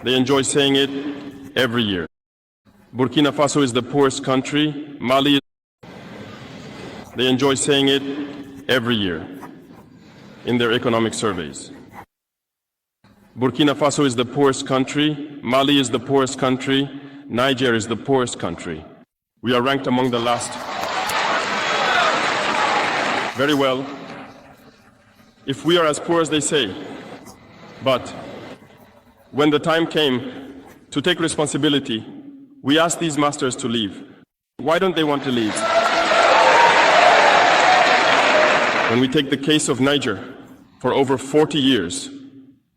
They enjoy saying it every year. Burkina Faso is the poorest country. Mali, they enjoy saying it every year in their economic surveys. Burkina Faso is the poorest country. Mali is the poorest country. Niger is the poorest country. We are ranked among the last. Very well. If we are as poor as they say, but when the time came to take responsibility, we asked these masters to leave. Why don't they want to leave? When we take the case of Niger, for over 40 years,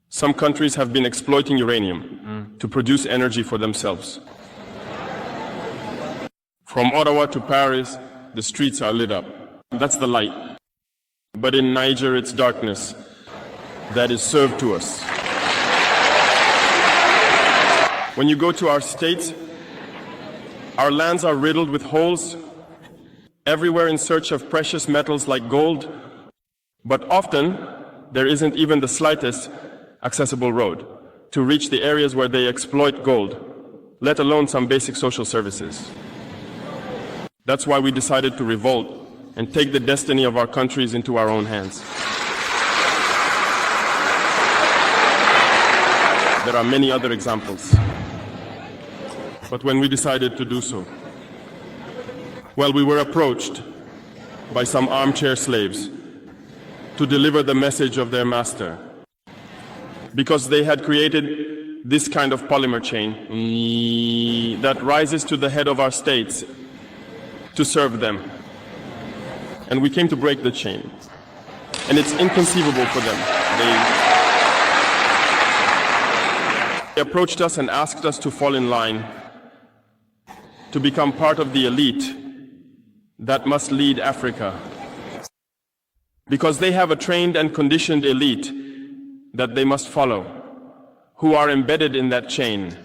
some countries have been exploiting uranium to produce energy for themselves. From Ottawa to Paris, the streets are lit up. That's the light. But in Niger, it's darkness that is served to us. When you go to our states, our lands are riddled with holes, everywhere in search of precious metals like gold, but often there isn't even the slightest accessible road to reach the areas where they exploit gold, let alone some basic social services. That's why we decided to revolt and take the destiny of our countries into our own hands. There are many other examples. But when we decided to do so, well, we were approached by some armchair slaves to deliver the message of their master, because they had created this kind of polymer chain that rises to the head of our states to serve them. And we came to break the chain. And it's inconceivable for them. They approached us and asked us to fall in line, to become part of the elite that must lead Africa. Because they have a trained and conditioned elite that they must follow, who are embedded in that chain.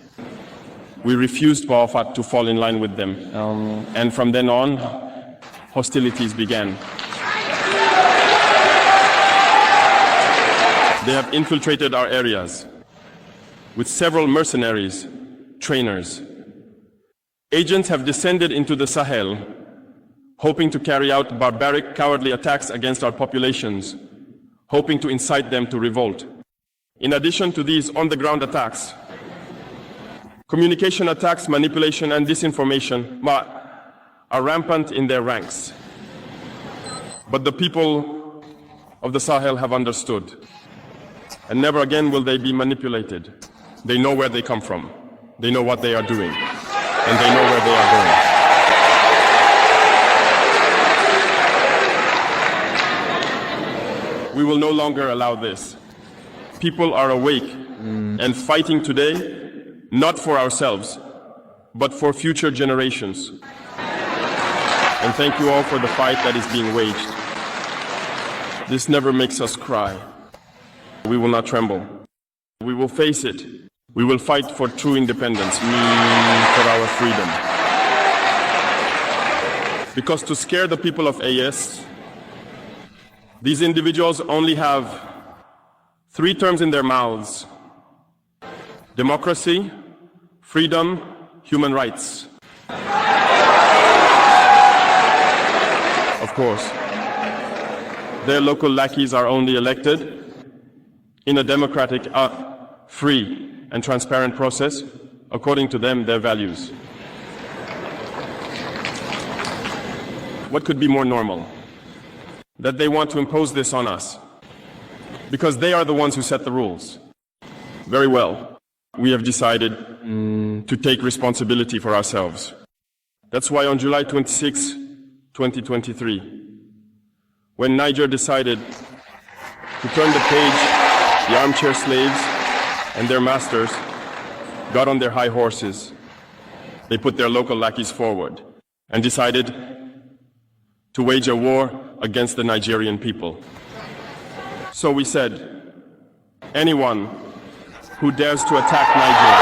We refused, Bawafat, to fall in line with them. And from then on, hostilities began. They have infiltrated our areas with several mercenaries, trainers. Agents have descended into the Sahel, hoping to carry out barbaric, cowardly attacks against our populations, hoping to incite them to revolt. In addition to these on-the-ground attacks, communication attacks, manipulation, and disinformation are rampant in their ranks. But the people of the Sahel have understood, and never again will they be manipulated. They know where they come from, they know what they are doing, and they know where they are going. We will no longer allow this. People are awake and fighting today, not for ourselves, but for future generations. And thank you all for the fight that is being waged. This never makes us cry. We will not tremble. We will face it. We will fight for true independence, for our freedom. Because to scare the people of AS, these individuals only have 3 terms in their mouths: democracy, freedom, human rights. Of course, their local lackeys are only elected in a democratic, free and transparent process, according to them, their values. What could be more normal? That they want to impose this on us, because they are the ones who set the rules. Very well, we have decided to take responsibility for ourselves. That's why on July 26, 2023, when Niger decided to turn the page, the armchair slaves and their masters got on their high horses. They put their local lackeys forward and decided to wage a war against the Nigerian people. So we said, anyone who dares to attack Niger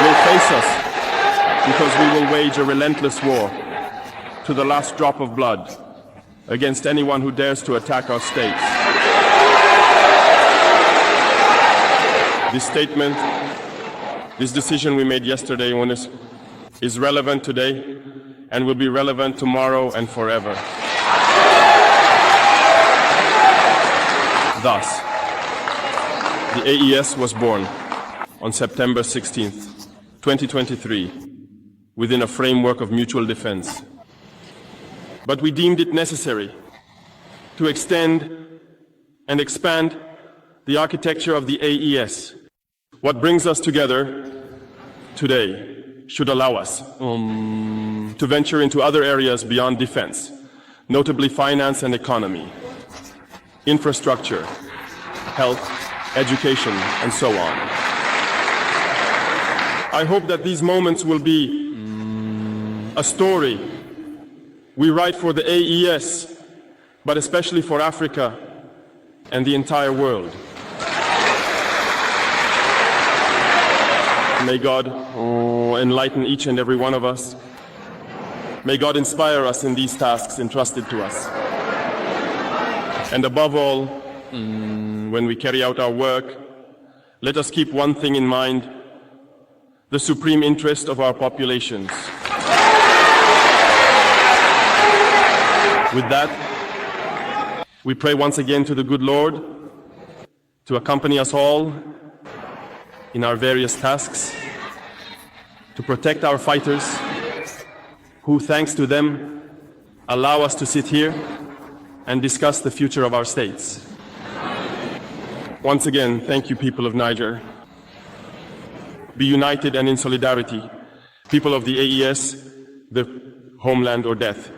will face us, because we will wage a relentless war to the last drop of blood against anyone who dares to attack our states. This statement, this decision we made yesterday is relevant today and will be relevant tomorrow and forever. Thus, the AES was born on September 16th, 2023, within a framework of mutual defense. But we deemed it necessary to extend and expand the architecture of the AES. What brings us together today should allow us to venture into other areas beyond defense, notably finance and economy, infrastructure, health, education, and so on. I hope that these moments will be a story we write for the AES, but especially for Africa and the entire world. May God enlighten each and every one of us. May God inspire us in these tasks entrusted to us. And above all, when we carry out our work, let us keep one thing in mind: the supreme interest of our populations. With that, we pray once again to the good Lord to accompany us all in our various tasks, to protect our fighters, who, thanks to them, allow us to sit here and discuss the future of our states. Once again, thank you, people of Niger. Be united and in solidarity. People of the AES, the homeland or death.